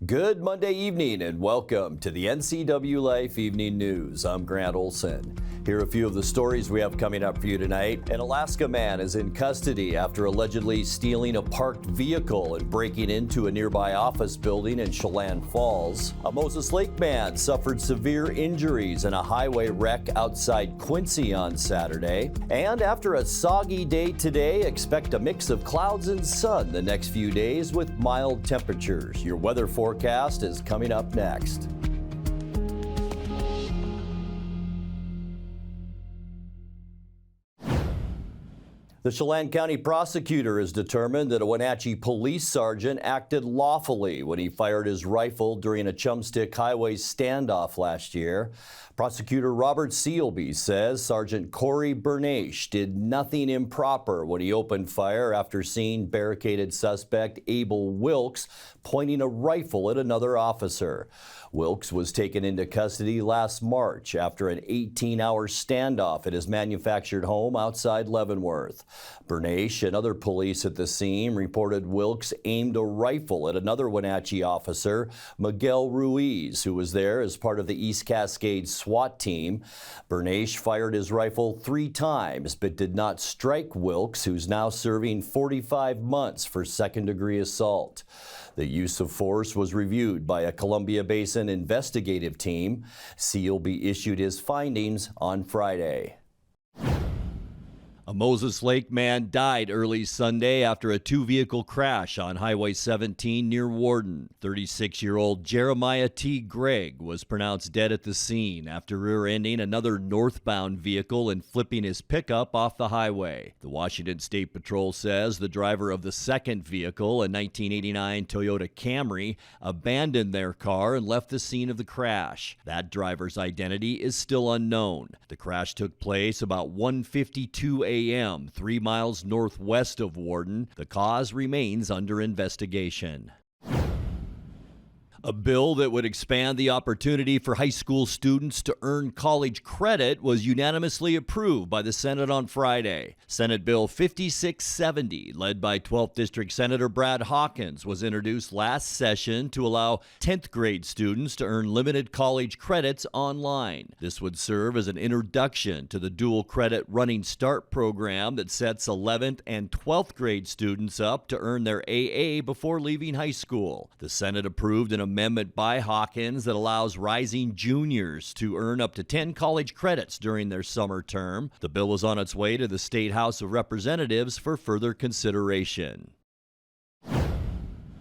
Good Monday evening and welcome to the NCWLIFE Evening News. I'm Grant Olson. Here are a few of the stories we have coming up for you tonight. An Alaska man is in custody after allegedly stealing a parked vehicle and breaking into a nearby office building in Chalan Falls. A Moses Lake man suffered severe injuries in a highway wreck outside Quincy on Saturday. And after a soggy day today, expect a mix of clouds and sun the next few days with mild temperatures. Your weather forecast is coming up next. The Chalan County prosecutor has determined that a Wenatchee police sergeant acted lawfully when he fired his rifle during a Chumstick Highway standoff last year. Prosecutor Robert Sealby says Sergeant Corey Bernache did nothing improper when he opened fire after seeing barricaded suspect Abel Wilkes pointing a rifle at another officer. Wilkes was taken into custody last March after an 18-hour standoff at his manufactured home outside Leavenworth. Bernache and other police at the scene reported Wilkes aimed a rifle at another Wenatchee officer, Miguel Ruiz, who was there as part of the East Cascades SWAT team. Bernache fired his rifle 3 times but did not strike Wilkes, who's now serving 45 months for second-degree assault. The use of force was reviewed by a Columbia Basin investigative team. Sealby issued his findings on Friday. A Moses Lake man died early Sunday after a 2-vehicle crash on Highway 17 near Warden. 36-year-old Jeremiah T. Gregg was pronounced dead at the scene after rear-ending another northbound vehicle and flipping his pickup off the highway. The Washington State Patrol says the driver of the second vehicle, a 1989 Toyota Camry, abandoned their car and left the scene of the crash. That driver's identity is still unknown. The crash took place about 1:52 a.m., 3 miles northwest of Warden. The cause remains under investigation. A bill that would expand the opportunity for high school students to earn college credit was unanimously approved by the Senate on Friday. Senate Bill 5670, led by 12th District Senator Brad Hawkins, was introduced last session to allow 10th grade students to earn limited college credits online. This would serve as an introduction to the dual credit Running Start program that sets 11th and 12th grade students up to earn their AA before leaving high school. The Senate approved an amendment by Hawkins that allows rising juniors to earn up to 10 college credits during their summer term. The bill is on its way to the State House of Representatives for further consideration.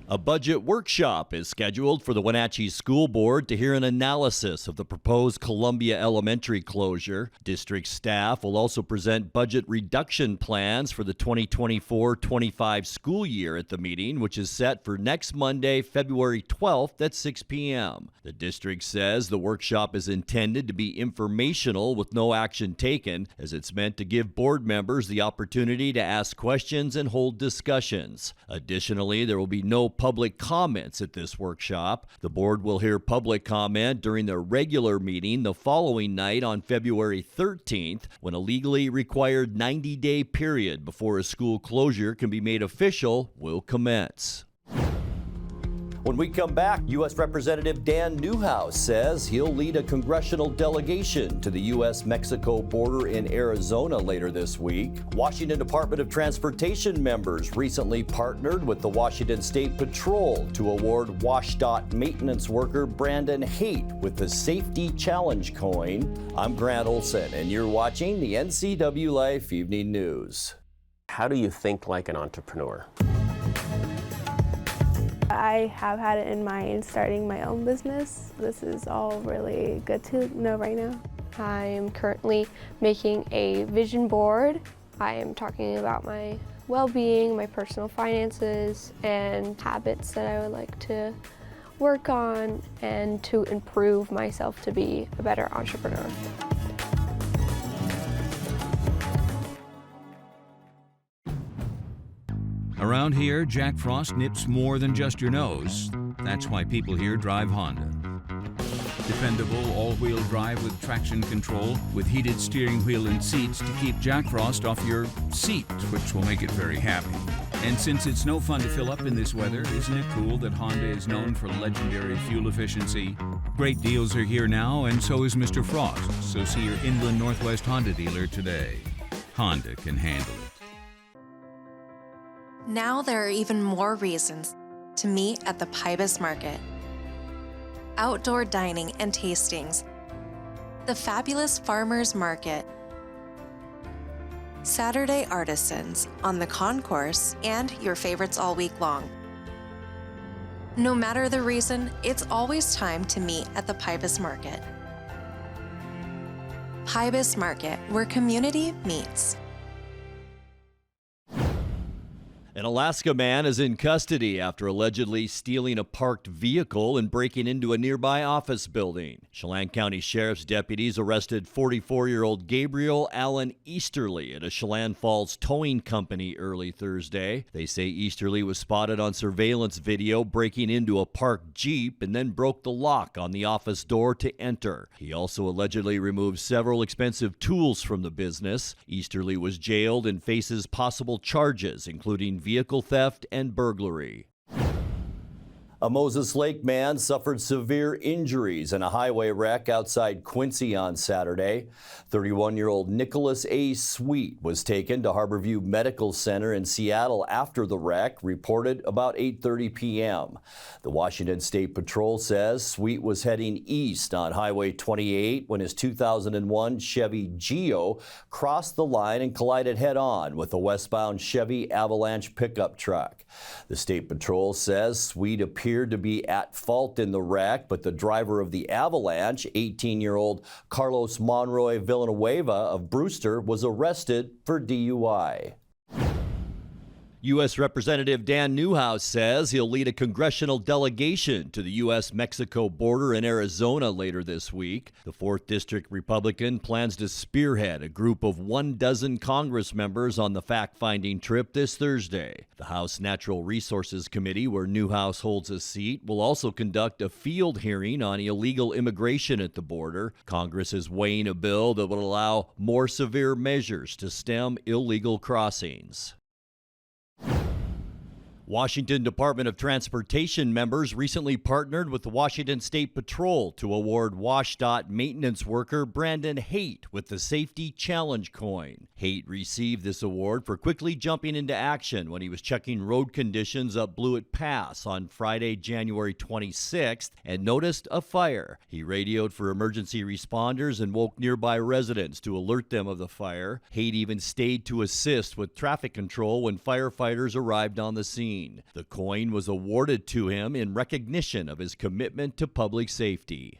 A budget workshop is scheduled for the Wenatchee School Board to hear an analysis of the proposed Columbia Elementary closure. District staff will also present budget reduction plans for the 2024-25 school year at the meeting, which is set for next Monday, February 12th at 6 p.m. The district says the workshop is intended to be informational with no action taken, as it's meant to give board members the opportunity to ask questions and hold discussions. Additionally, there will be no public comments at this workshop. The board will hear public comment during their regular meeting the following night on February 13th, when a legally required 90-day period before a school closure can be made official will commence. When we come back, U.S. Representative Dan Newhouse says he'll lead a congressional delegation to the U.S. Mexico border in Arizona later this week. Washington Department of Transportation members recently partnered with the Washington State Patrol to award WSDOT maintenance worker Brandon Haight with the Safety Challenge coin. I'm Grant Olson, and you're watching the NCWLIFE Evening News. How do you think like an entrepreneur? I have had it in mind starting my own business. This is all really good to know right now. I am currently making a vision board. I am talking about my well-being, my personal finances, and habits that I would like to work on and to improve myself to be a better entrepreneur. Around here, Jack Frost nips more than just your nose. That's why people here drive Honda. Dependable all-wheel drive with traction control, with heated steering wheel and seats to keep Jack Frost off your seat, which will make it very happy. And since it's no fun to fill up in this weather, isn't it cool that Honda is known for legendary fuel efficiency? Great deals are here now, and so is Mr. Frost. So see your Inland Northwest Honda dealer today. Honda can handle it. Now there are even more reasons to meet at the Pybus Market. Outdoor dining and tastings, the fabulous Farmers Market, Saturday artisans on the concourse, and your favorites all week long. No matter the reason, it's always time to meet at the Pybus Market. Pybus Market, where community meets. An Alaska man is in custody after allegedly stealing a parked vehicle and breaking into a nearby office building. Chalan County Sheriff's deputies arrested 44-year-old Gabriel Allen Easterly at a Chelan Falls towing company early Thursday. They say Easterly was spotted on surveillance video breaking into a parked Jeep and then broke the lock on the office door to enter. He also allegedly removed several expensive tools from the business. Easterly was jailed and faces possible charges, including vehicle theft and burglary. A Moses Lake man suffered severe injuries in a highway wreck outside Quincy on Saturday. 31-year-old Nicholas A. Sweet was taken to Harborview Medical Center in Seattle after the wreck, reported about 8:30 p.m. The Washington State Patrol says Sweet was heading east on Highway 28 when his 2001 Chevy Geo crossed the line and collided head-on with a westbound Chevy Avalanche pickup truck. The State Patrol says Sweet appeared to be at fault in the wreck, but the driver of the Avalanche, 18-year-old Carlos Monroy Villanueva of Brewster, was arrested for DUI. U.S. Representative Dan Newhouse says he'll lead a congressional delegation to the U.S Mexico border in Arizona later this week. The 4th District Republican plans to spearhead a group of 12 Congress members on the fact-finding trip this Thursday. The House Natural Resources Committee, where Newhouse holds a seat, will also conduct a field hearing on illegal immigration at the border. Congress is weighing a bill that will allow more severe measures to stem illegal crossings. Washington Department of Transportation members recently partnered with the Washington State Patrol to award WSDOT maintenance worker Brandon Haight with the Safety Challenge coin. Haight received this award for quickly jumping into action when he was checking road conditions up Blewett Pass on Friday, January 26th, and noticed a fire. He radioed for emergency responders and woke nearby residents to alert them of the fire. Haight even stayed to assist with traffic control when firefighters arrived on the scene. The coin was awarded to him in recognition of his commitment to public safety.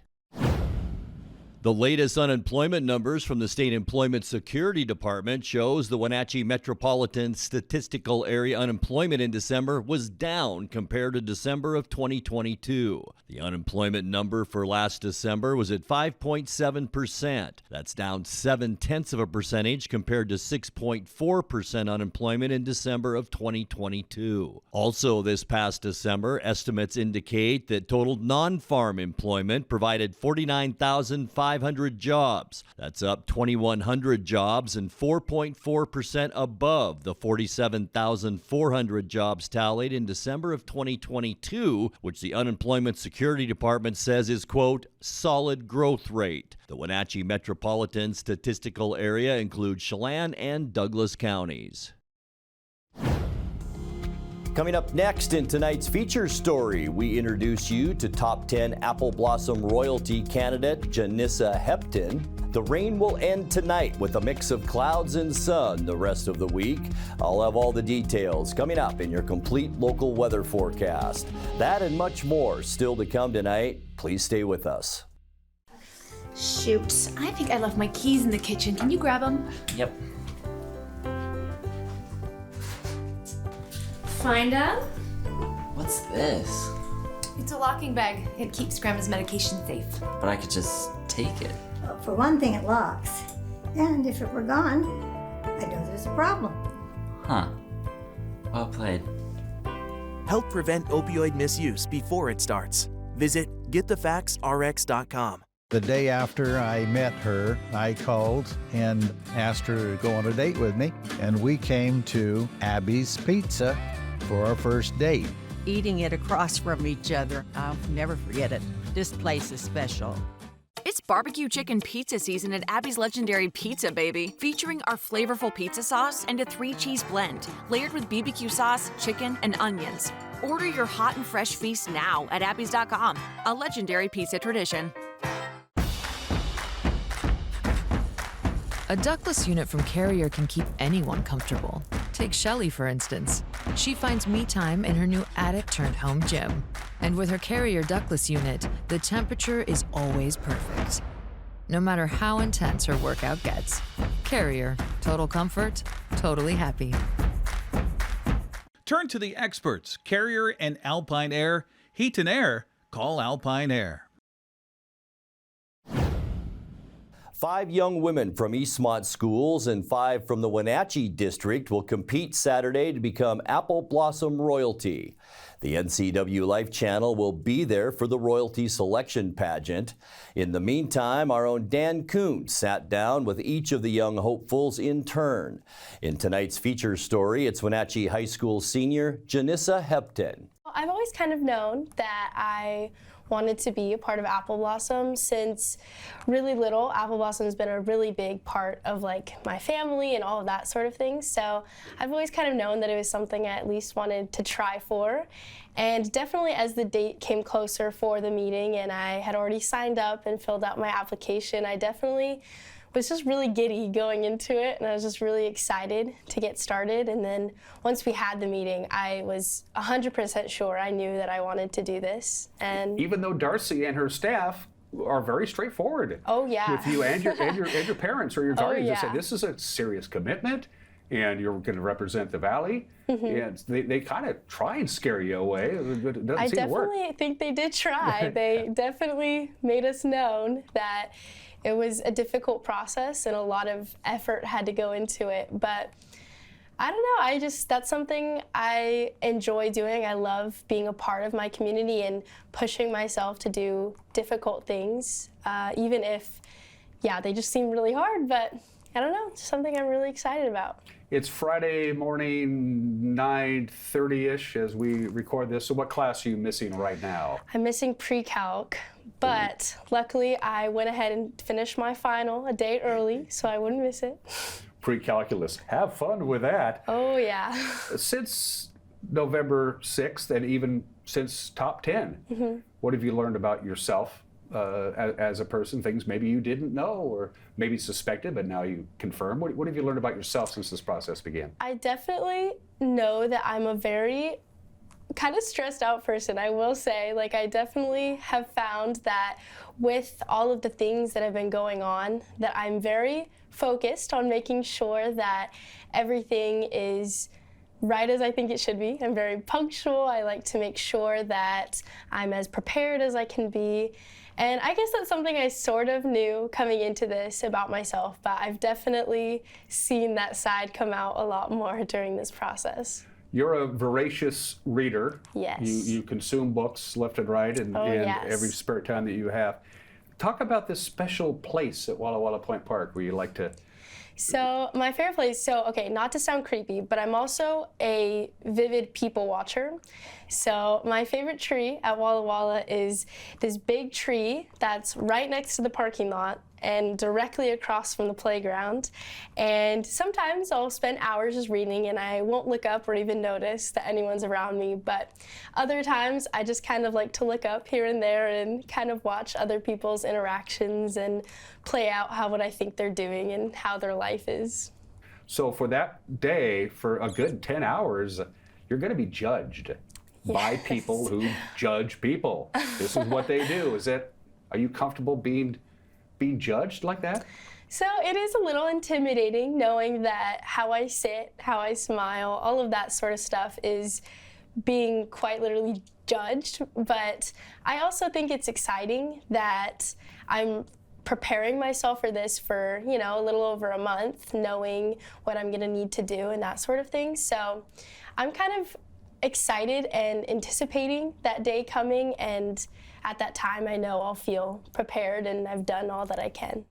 The latest unemployment numbers from the State Employment Security Department shows the Wenatchee Metropolitan Statistical Area unemployment in December was down compared to December of 2022. The unemployment number for last December was at 5.7%. That's down 0.7% compared to 6.4% unemployment in December of 2022. Also this past December, estimates indicate that total non-farm employment provided 49,500 jobs. That's up 2,100 jobs and 4.4% above the 47,400 jobs tallied in December of 2022, which the Unemployment Security Department says is, quote, solid growth rate. The Wenatchee Metropolitan Statistical Area includes Chalan and Douglas counties. Coming up next in tonight's feature story, we introduce you to top 10 Apple Blossom Royalty candidate Janissa Hepton. The rain will end tonight with a mix of clouds and sun the rest of the week. I'll have all the details coming up in your complete local weather forecast. That and much more still to come tonight. Please stay with us. Shoot, I think I left my keys in the kitchen. Can you grab them? Yep. Find them? What's this? It's a locking bag. It keeps Grandma's medication safe. But I could just take it. Well, for one thing, it locks. And if it were gone, I know there's a problem. Huh. Well played. Help prevent opioid misuse before it starts. Visit getthefactsrx.com. The day after I met her, I called and asked her to go on a date with me, and we came to Abby's Pizza for our first date. Eating it across from each other. I'll never forget it. This place is special. It's barbecue chicken pizza season at Abby's Legendary Pizza, baby. Featuring our flavorful pizza sauce and a 3-cheese blend, layered with BBQ sauce, chicken, and onions. Order your hot and fresh feast now at abbys.com. A legendary pizza tradition. A ductless unit from Carrier can keep anyone comfortable. Take Shelly, for instance. She finds me time in her new attic-turned-home gym. And with her Carrier ductless unit, the temperature is always perfect. No matter how intense her workout gets. Carrier. Total comfort. Totally happy. Turn to the experts, Carrier and Alpine Air. Heat and air, call Alpine Air. 5 young women from Eastmont schools and 5 from the Wenatchee district will compete Saturday to become Apple Blossom royalty. The NCWLIFE channel will be there for the royalty selection pageant. In the meantime, our own Dan Newhouse sat down with each of the young hopefuls in turn. In tonight's feature story, it's Wenatchee High School senior Janissa Hepton. I've always kind of known that I wanted to be a part of Apple Blossom since really little. Apple Blossom has been a really big part of like my family and all of that sort of thing. So I've always kind of known that it was something I at least wanted to try for. And definitely as the date came closer for the meeting and I had already signed up and filled out my application, I definitely was just really giddy going into it, and I was just really excited to get started. And then once we had the meeting, I was 100% sure I knew that I wanted to do this. And even though Darcy and her staff are very straightforward. Oh yeah. With you and your parents or your guardians, yeah. They say this is a serious commitment, and you're going to represent the valley. And they kind of try and scare you away, but it doesn't seem to work. I definitely think they did try. They definitely made us known that it was a difficult process and a lot of effort had to go into it. But I don't know, that's something I enjoy doing. I love being a part of my community and pushing myself to do difficult things, even if, they just seem really hard, but I don't know, it's something I'm really excited about. It's Friday morning, 9:30-ish as we record this. So what class are you missing right now? I'm missing pre-calc, but luckily I went ahead and finished my final a day early, so I wouldn't miss it. Pre-calculus. Have fun with that. Oh, yeah. Since November 6th and even since top 10, what have you learned about yourself as a person? Things maybe you didn't know or maybe suspected, but now you confirm. What have you learned about yourself since this process began? I definitely know that I'm a very kind of stressed out person, I will say. Like, I definitely have found that with all of the things that have been going on, that I'm very focused on making sure that everything is right as I think it should be. I'm very punctual. I like to make sure that I'm as prepared as I can be. And I guess that's something I sort of knew coming into this about myself, but I've definitely seen that side come out a lot more during this process. You're a voracious reader. Yes. You consume books left and right and yes. every spare time that you have. Talk about this special place at Walla Walla Point Park where you like to... So my favorite place, okay, not to sound creepy, but I'm also a vivid people watcher. So my favorite tree at Walla Walla is this big tree that's right next to the parking lot and directly across from the playground. And sometimes I'll spend hours just reading and I won't look up or even notice that anyone's around me. But other times I just kind of like to look up here and there and kind of watch other people's interactions and play out what I think they're doing and how their life is. So for that day, for a good 10 hours, you're going to be judged by people who judge people. This is what they do. Are you comfortable being judged like that? So it is a little intimidating knowing that how I sit, how I smile, all of that sort of stuff is being quite literally judged. But I also think it's exciting that I'm preparing myself for this for, a little over a month, knowing what I'm gonna need to do and that sort of thing. So I'm kind of excited and anticipating that day coming, and at that time I know I'll feel prepared and I've done all that I can.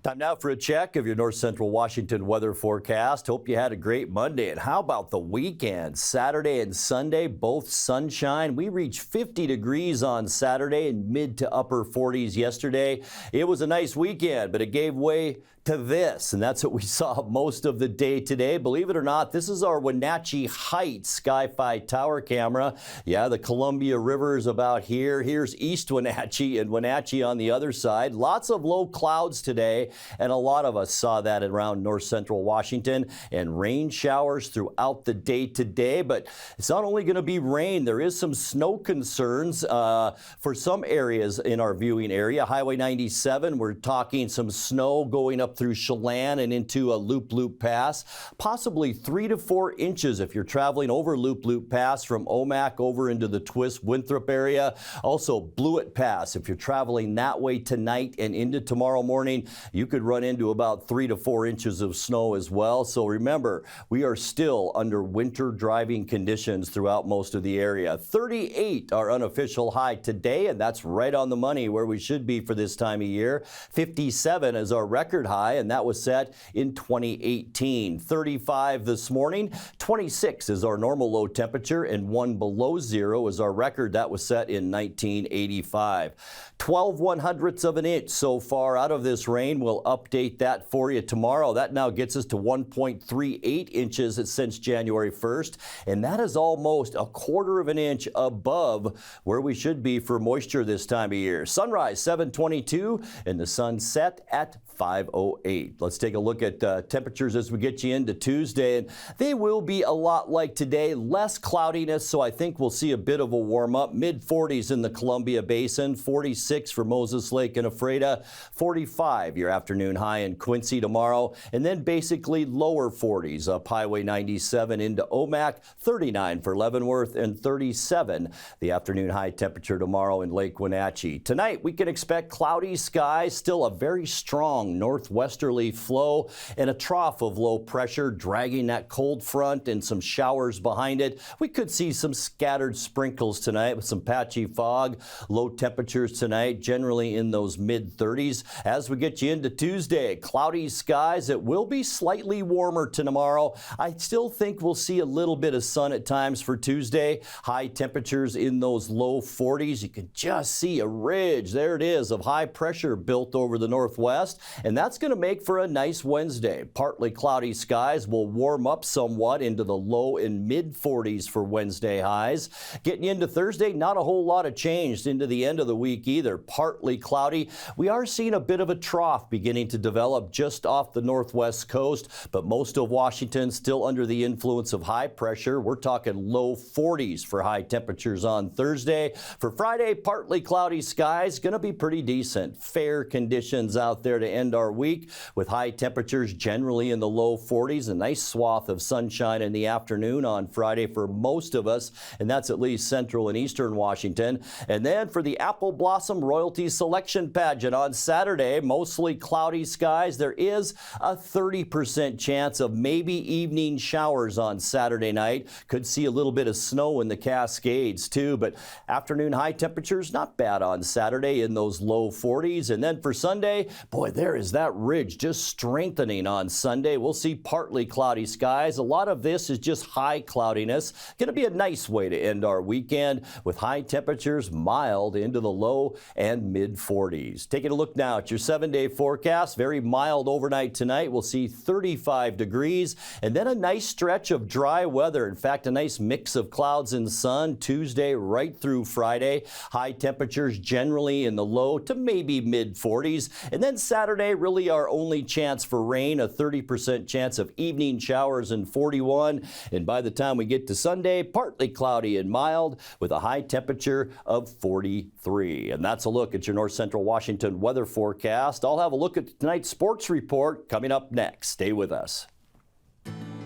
Time now for a check of your North Central Washington weather forecast. Hope you had a great Monday. And how about the weekend? Saturday and Sunday, both sunshine. We reached 50 degrees on Saturday and mid to upper 40s yesterday. It was a nice weekend, but it gave way to this, and that's what we saw most of the day today. Believe it or not, this is our Wenatchee Heights Sky-Fi tower camera. Yeah, the Columbia River is about here. Here's East Wenatchee and Wenatchee on the other side. Lots of low clouds today, and a lot of us saw that around north central Washington, and rain showers throughout the day today. But it's not only going to be rain, there is some snow concerns for some areas in our viewing area. Highway 97, we're talking some snow going up through Chalan and into a Loop Pass. Possibly 3 to 4 inches if you're traveling over Loop Pass from Omak over into the Twist-Winthrop area. Also Blewett Pass, if you're traveling that way tonight and into tomorrow morning, you could run into about 3 to 4 inches of snow as well. So remember, we are still under winter driving conditions throughout most of the area. 38 our unofficial high today, and that's right on the money where we should be for this time of year. 57 is our record high, and that was set in 2018. 35 this morning. 26 is our normal low temperature, and 1 below zero is our record. That was set in 1985. 12 1/100ths of an inch so far out of this rain. We'll update that for you tomorrow. That now gets us to 1.38 inches since January 1st, and that is almost 1/4 of an inch above where we should be for moisture this time of year. Sunrise 7:22 and the sun set at 5:08. Let's take a look at temperatures as we get you into Tuesday, and they will be a lot like today. Less cloudiness, so I think we'll see a bit of a warm up. Mid-40s in the Columbia Basin, 46 for Moses Lake and Ephrata, 45 your afternoon high in Quincy tomorrow, and then basically lower 40s up Highway 97 into Omak, 39 for Leavenworth, and 37 the afternoon high temperature tomorrow in Lake Wenatchee. Tonight we can expect cloudy skies, still a very strong northwesterly flow and a trough of low pressure dragging that cold front and some showers behind it. We could see some scattered sprinkles tonight with some patchy fog. Low temperatures tonight generally in those mid-30s. As we get you into Tuesday, cloudy skies. It will be slightly warmer tomorrow. I still think we'll see a little bit of sun at times for Tuesday. High temperatures in those low 40s. You can just see a ridge. There it is of high pressure built over the northwest. And that's going to make for a nice Wednesday. Partly cloudy skies will warm up somewhat into the low and mid-40s for Wednesday highs. Getting into Thursday, not a whole lot of change into the end of the week either. Partly cloudy. We are seeing a bit of a trough beginning to develop just off the northwest coast, but most of Washington still under the influence of high pressure. We're talking low 40s for high temperatures on Thursday. For Friday, partly cloudy skies. Going to be pretty decent. Fair conditions out there to end our week with high temperatures generally in the low 40s. A nice swath of sunshine in the afternoon on Friday for most of us, and that's at least central and eastern Washington. And then for the Apple Blossom Royalty Selection Pageant on Saturday, mostly cloudy skies. There is a 30% chance of maybe evening showers on Saturday night. Could see a little bit of snow in the Cascades too, but afternoon high temperatures not bad on Saturday in those low 40s. And then for Sunday, boy, there is that ridge just strengthening on Sunday. We'll see partly cloudy skies. A lot of this is just high cloudiness. Going to be a nice way to end our weekend with high temperatures mild into the low and mid 40s. Taking a look now at your 7-day forecast. Very mild overnight tonight. We'll see 35 degrees and then a nice stretch of dry weather. In fact, a nice mix of clouds and sun Tuesday right through Friday. High temperatures generally in the low to maybe mid 40s. And then Saturday, really our only chance for rain, a 30% chance of evening showers and 41. And by the time we get to Sunday, partly cloudy and mild with a high temperature of 43. And that's a look at your North Central Washington weather forecast. I'll have a look at tonight's sports report coming up next. Stay with us.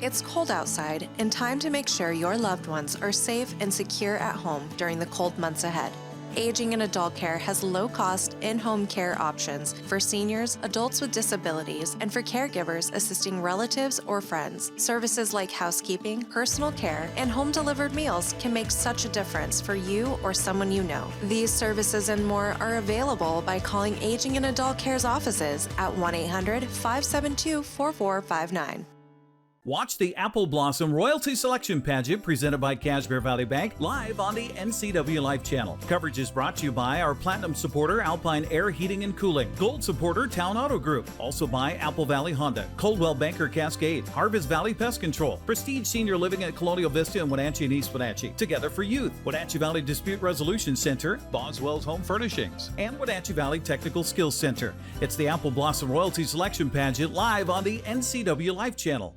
It's cold outside and time to make sure your loved ones are safe and secure at home during the cold months ahead. Aging and Adult Care has low-cost, in-home care options for seniors, adults with disabilities, and for caregivers assisting relatives or friends. Services like housekeeping, personal care, and home-delivered meals can make such a difference for you or someone you know. These services and more are available by calling Aging and Adult Care's offices at 1-800-572-4459. Watch the Apple Blossom Royalty Selection Pageant presented by Cashmere Valley Bank live on the NCWLIFE channel. Coverage is brought to you by our Platinum supporter, Alpine Air Heating and Cooling, Gold supporter, Town Auto Group, also by Apple Valley Honda, Coldwell Banker Cascade, Harvest Valley Pest Control, Prestige Senior Living at Colonial Vista in Wenatchee and East Wenatchee, Together for Youth, Wenatchee Valley Dispute Resolution Center, Boswell's Home Furnishings, and Wenatchee Valley Technical Skills Center. It's the Apple Blossom Royalty Selection Pageant live on the NCWLIFE channel.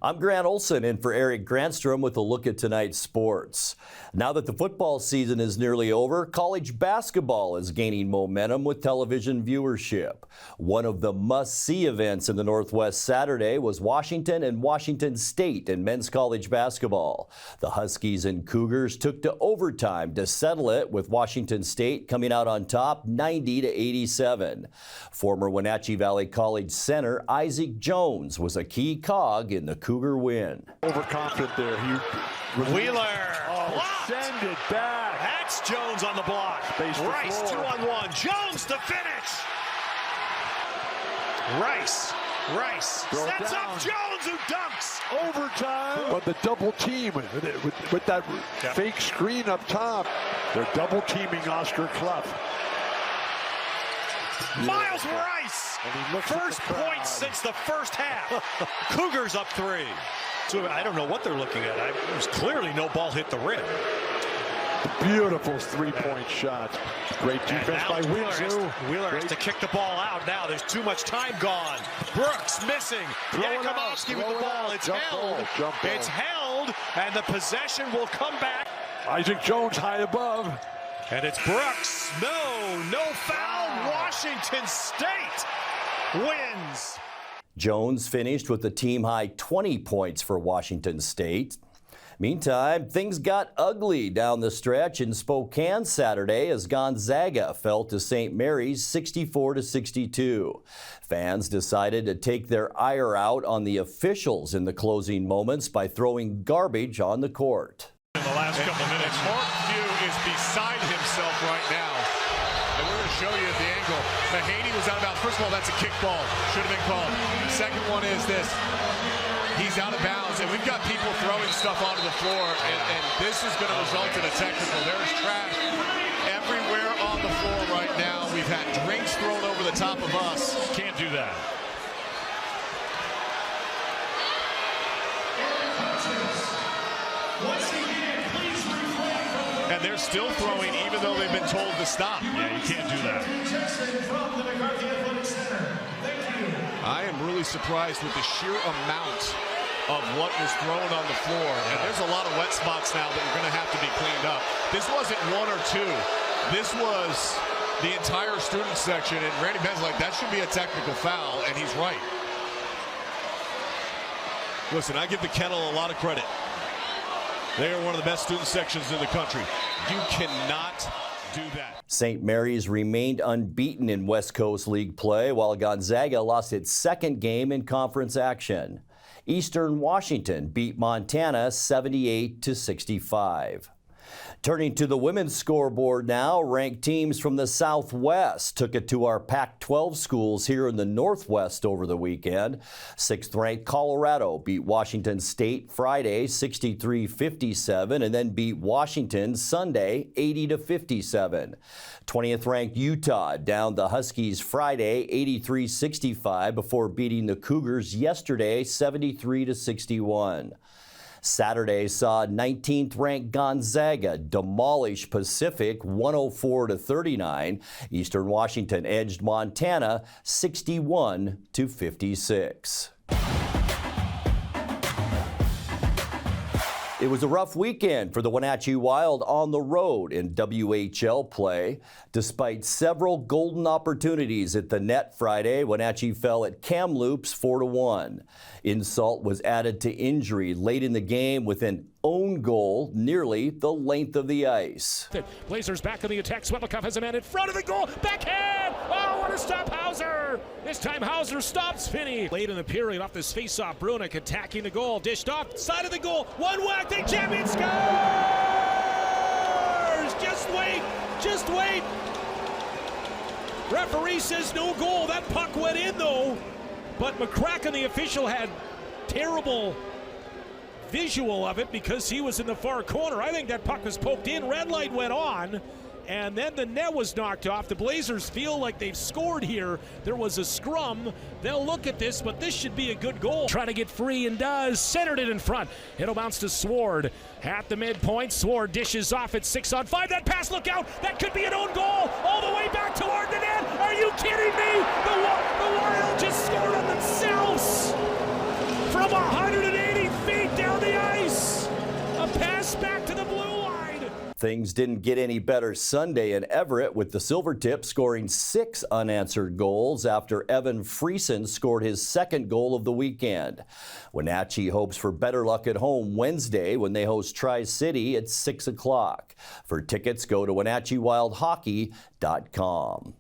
I'm Grant Olson in for Eric Grantstrom with a look at tonight's sports. Now that the football season is nearly over, college basketball is gaining momentum with television viewership. One of the must-see events in the Northwest Saturday was Washington and Washington State in men's college basketball. The Huskies and Cougars took to overtime to settle it, with Washington State coming out on top 90-87. Former Wenatchee Valley College center Isaac Jones was a key cog in the Cougar win. Overconfident there. Wheeler. Send it back. That's Jones on the block. Rice 2-on-1. Jones to finish. Rice sets up Jones, who dunks. Overtime. But the double team with that fake screen up top. They're double teaming Oscar Clough. Miles Rice. First point since the first half. Cougars up 3. So I don't know what they're looking at. It was clearly no ball hit the rim. Beautiful three-point shot. Great defense by Wheeler. Wheeler has to kick the ball out now. There's too much time gone. Brooks missing. Yakubowski with the ball. It's held. It's held, and the possession will come back. Isaac Jones high above. And it's Brooks. No foul. Washington State wins. Jones finished with a team-high 20 points for Washington State. Meantime, things got ugly down the stretch in Spokane Saturday as Gonzaga fell to St. Mary's 64-62. Fans decided to take their ire out on the officials in the closing moments by throwing garbage on the court. In the last couple minutes, Mark Few is beside himself right now. And we're going to show you the angle. Mahaney was out of bounds. First of all, that's a kickball. Should have been called. The second one is this. He's out of bounds, and we've got people throwing stuff onto the floor, and this is going to result in a technical. There's trash everywhere on the floor right now. We've had drinks thrown over the top of us. Can't do that. And they're still throwing even though they've been told to stop. Yeah, you can't do that. I am really surprised with the sheer amount of what was thrown on the floor. And there's a lot of wet spots now that are going to have to be cleaned up. This wasn't one or two. This was the entire student section. And Randy Benn's like, that should be a technical foul. And he's right. Listen, I give the Kennel a lot of credit. They are one of the best student sections in the country. You cannot do that. St. Mary's remained unbeaten in West Coast League play, while Gonzaga lost its second game in conference action. Eastern Washington beat Montana 78-65. Turning to the women's scoreboard now, ranked teams from the Southwest took it to our Pac-12 schools here in the Northwest over the weekend. 6th-ranked Colorado beat Washington State Friday 63-57 and then beat Washington Sunday 80-57. 20th-ranked Utah downed the Huskies Friday 83-65 before beating the Cougars yesterday 73-61. Saturday saw 19th-ranked Gonzaga demolish Pacific 104-39. Eastern Washington edged Montana 61-56. It was a rough weekend for the Wenatchee Wild on the road in WHL play. Despite several golden opportunities at the net Friday, Wenatchee fell at Kamloops 4-1. Insult was added to injury late in the game with an own goal nearly the length of the ice. Blazers back on the attack. Svetlikov has a man in front of the goal. Backhand! Oh, what a stop, Hauser! This time Hauser stops Finney. Late in the period, off this face-off, Brunick attacking the goal. Dished off, side of the goal. One whack, the champion scores! Just wait, just wait. Referee says no goal. That puck went in, though. But McCracken, the official, had terrible visual of it because he was in the far corner. I think that puck was poked in. Red light went on, and then the net was knocked off. The Blazers feel like they've scored here. There was a scrum. They'll look at this, but this should be a good goal. Trying to get free and does. Centered it in front. It'll bounce to Sword. At the midpoint, Sword dishes off at 6-on-5. That pass, look out. That could be an own goal. All the way back toward the net. Are you kidding me? The Wild just scored on themselves from 180 feet down the ice. A pass back to the blue line. Things didn't get any better Sunday in Everett, with the Silvertips scoring 6 unanswered goals after Evan Friesen scored his second goal of the weekend. Wenatchee hopes for better luck at home Wednesday when they host Tri-City at 6 o'clock. For tickets, go to WenatcheeWildHockey.com.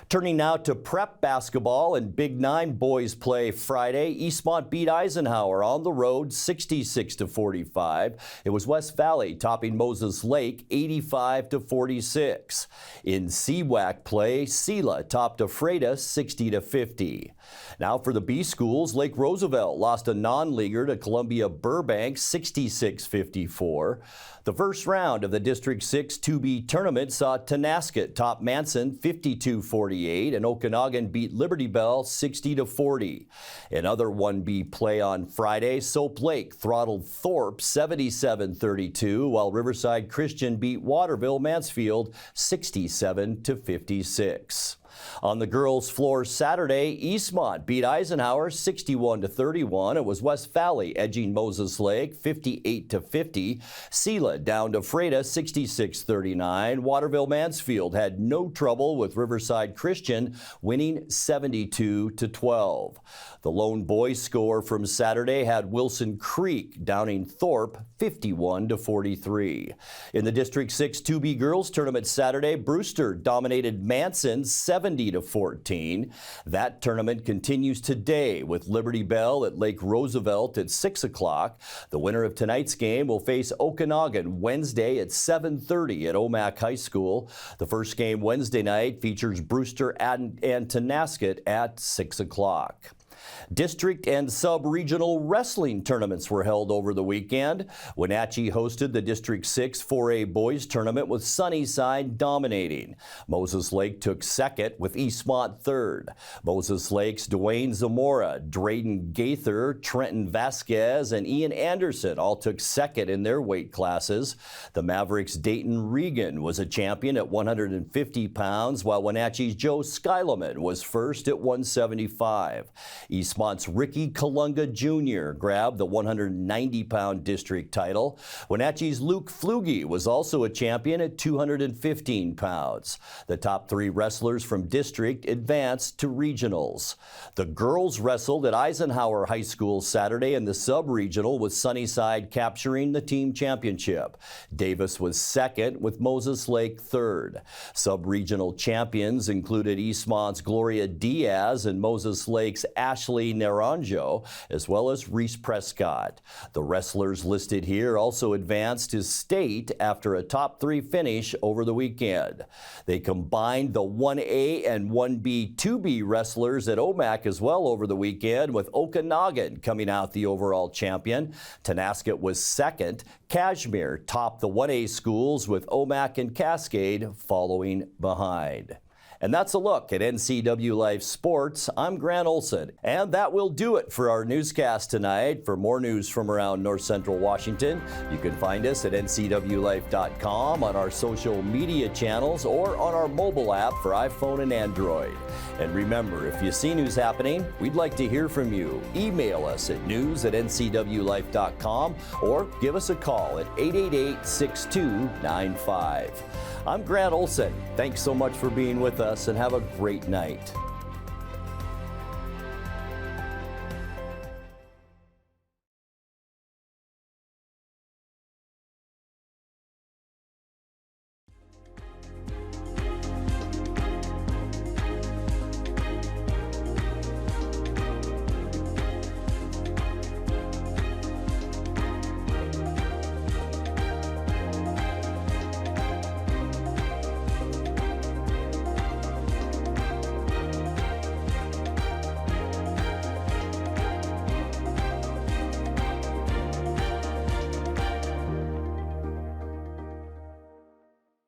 Turning now to prep basketball, and Big 9 boys play Friday. Eastmont beat Eisenhower on the road 66-45. It was West Valley topping Moses Lake 85-46. In CWAC play, Sela topped Ephrata 60-50. Now for the B schools, Lake Roosevelt lost a non-leaguer to Columbia Burbank 66-54. The first round of the District 6 2B tournament saw Tonasket top Manson 52-48 and Okanagan beat Liberty Bell 60-40. In other 1B play on Friday, Soap Lake throttled Thorpe 77-32 while Riverside Christian beat Waterville Mansfield 67-56. On the girls' floor Saturday, Eastmont beat Eisenhower 61-31. It was West Valley edging Moses Lake 58-50. Sela down to Ephrata 66-39. Waterville Mansfield had no trouble with Riverside Christian winning 72-12. The lone boys score from Saturday had Wilson Creek downing Thorpe 51-43. In the District 6 2B girls tournament Saturday, Brewster dominated Manson 70-14. That tournament continues today with Liberty Bell at Lake Roosevelt at 6 o'clock. The winner of tonight's game will face Okanagan Wednesday at 7:30 at Omak High School. The first game Wednesday night features Brewster and Tonasket at 6 o'clock. District and sub-regional wrestling tournaments were held over the weekend. Wenatchee hosted the District 6 4A boys tournament with Sunnyside dominating. Moses Lake took second with Eastmont third. Moses Lake's Dwayne Zamora, Drayden Gaither, Trenton Vasquez, and Ian Anderson all took second in their weight classes. The Mavericks' Dayton Regan was a champion at 150 pounds, while Wenatchee's Joe Skyleman was first at 175. Eastmont's Ricky Kalunga Jr. grabbed the 190-pound district title. Wenatchee's Luke Flugie was also a champion at 215 pounds. The top 3 wrestlers from district advanced to regionals. The girls wrestled at Eisenhower High School Saturday in the sub-regional, with Sunnyside capturing the team championship. Davis was second, with Moses Lake third. Sub-regional champions included Eastmont's Gloria Diaz and Moses Lake's Ashley Naranjo, as well as Reese Prescott. The wrestlers listed here also advanced to state after a top 3 finish over the weekend. They combined the 1A and 1B 2B wrestlers at Omak as well over the weekend, with Okanagan coming out the overall champion. Tonasket was second. Kashmir topped the 1A schools, with Omak and Cascade following behind. And that's a look at NCWLIFE Sports. I'm Grant Olson, and that will do it for our newscast tonight. For more news from around North Central Washington, you can find us at ncwlife.com, on our social media channels, or on our mobile app for iPhone and Android. And remember, if you see news happening, we'd like to hear from you. Email us at news@ncwlife.com or give us a call at 888-6295. I'm Grant Olson. Thanks so much for being with us, and have a great night.